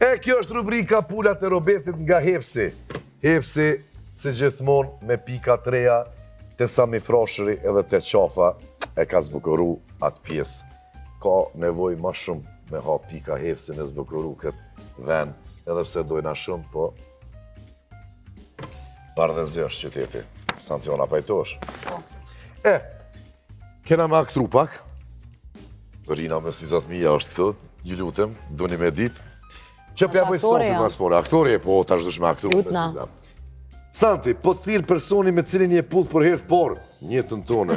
E kjo është rubrika Pulat e Robertit nga Hepsi. Hepsi, si gjithmonë, me pika treja, të Sami Froshëri edhe të qafa, e ka zbukuru atë pjesë. Ka nevoj ma shumë me ha pika Hepsi në zbukuru këtë ven, edhe pse dojna shumë, po bardhëzi është qyteti. Santiona pajtosh. Kena me aktru pak. Rina me 20.000 është këtë, ju lutem, doni me ditë. Që pja bëjë Santi mas pore, aktori e po, ta është dush me aktru. Santi, po të thirë personi me cilin je pullë për herë por, njëtën tone.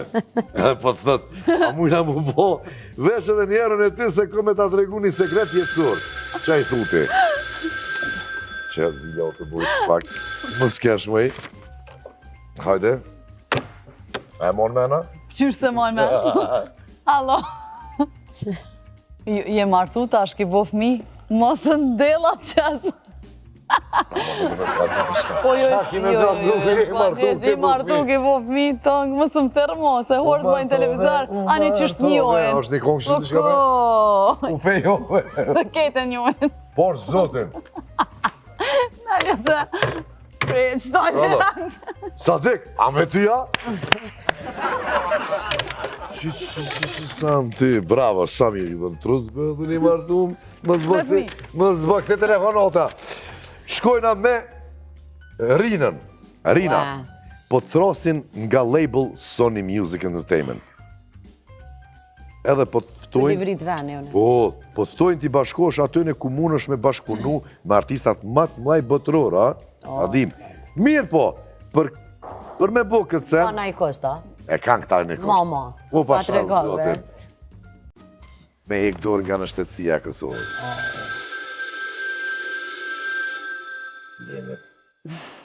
Po të thëtë, a mujna mu po, vesh edhe njerën e ti se kome ta tregu një sekret jetësor. Qa i thuti? Që zilja o të bujsh pak, më s'kesh mëj. Hajde. E mon mena? Qysh se mon mena? Alo. Je martu tash, ki bo fmi? Mosë ndela qasë. Po jo, je martu ki bo fmi, tongë, mosë më fermo, se horët bojnë televizar, anë që është njojnë. është një kongë që të shka me? U fejove. Të kete njojnë. Por zotin. Në një se, prej qëtoj një rangë. Sadik, a me ty ja? Santi, bravo, Sami, në trus bëdhë një martum, më zbëk se telefonota. Shkojna me Rinën. Rina, po të throsin nga label Sony Music Entertainment. Edhe po të ftojnë... Po të ftojnë t'i bashkosh aty në komunësh me bashkëpunu me artistat matë maj botëror, a? Adim. Mirë po, për me bo këtë sen... Pana i kosta? E kanë këta në kështë. Mama, s'pa të regove. Me hek dorë nga në shtetësia Kosovë.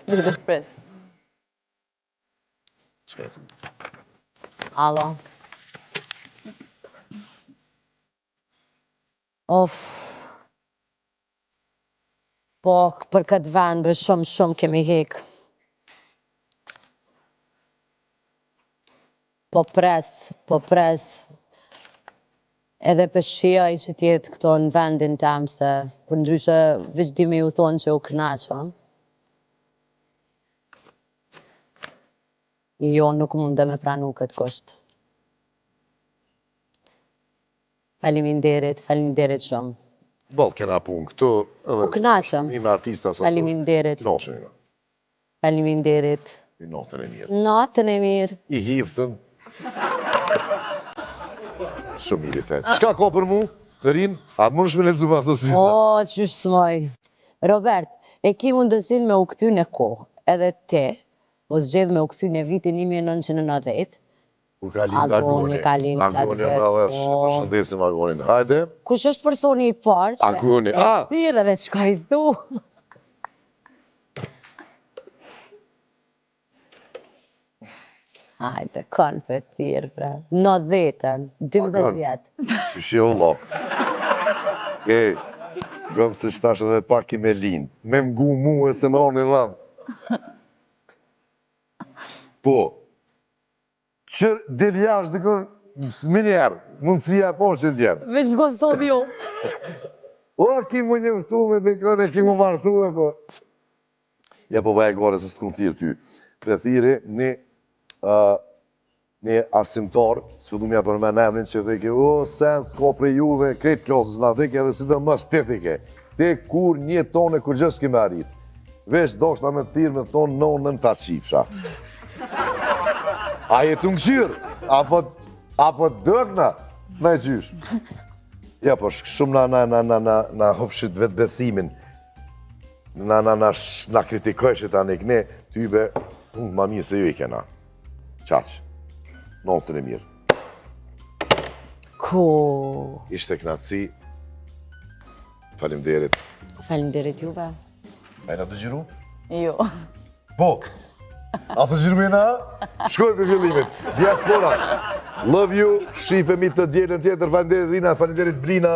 Dhe pres. Alo. Of. Po, për këtë vend, bë shumë kemi hek. Po pres. Edhe pëshia i që tjetë këto në vendin tem, se për ndryshe vishë di me ju thonë që u kënaqo. Jo, nuk mund dhe me pranu këtë kusht. Faleminderit shumë. Bol, kena pun këtu. U kënaqo. Ime artista sa Faleminderit. Faleminderit. I natën e mirë. Natën e mirë. I hiftën. Shumë mirë i thetë. Shka ka për mu, të rinë? A të mund shme lezu ma të si? O, qysh s'moj. Robert, e ki mundësin me u këthy në kohë, edhe te, o zgjedh me u këthy në vitin 1990. Kur ka lind Agoni. Agoni e më dhe shëndesim Agonin. Hajde. Kush është personi i parë? Agoni. Mirë edhe qka i dhu. Hajde, kanë për tjirë, pra. 90-ën, 12 vjetë. Që shio lok. Gëmë se shtash edhe pak i me lind. Me mgu mu e se më onë i ladhë. Po. Qërë del jashtë dhe kënë minjerë. Mundësia po që t'jerë. Veç në Kosovë jo. O, ki mu njëftu me dhe kënë e ki mu martu e po. Ja po vaj e gore se s'kun thirë ty. Për thire, një arsimtar, s'pëdu mja për me nemrin që dheke, o, sen s'ka prej juve, kretë klasës nga dheke edhe si dhe mës të dheke. Te kur një tonë e kur gjës kime arrit. Vesh doshta me të thirë me tonë nonën ta qifsha. A jetu në këshyrë? Apo dërna? Me gjysh. Ja, po shumë na hopshit vetë besimin. Na kritikojshit anik ne, tybe, ma mirë se ju i kena. Qaqë. Notën e mirë. Ko. Ishte knatësi. Faleminderit. Faleminderit juve. A i na të gjiru? Jo. Po. A të gjiru me na? Shkoj për fillimit. Diaspora. Love you. Shifemi të djelën tjetër. Faleminderit Rina. Faleminderit Blina.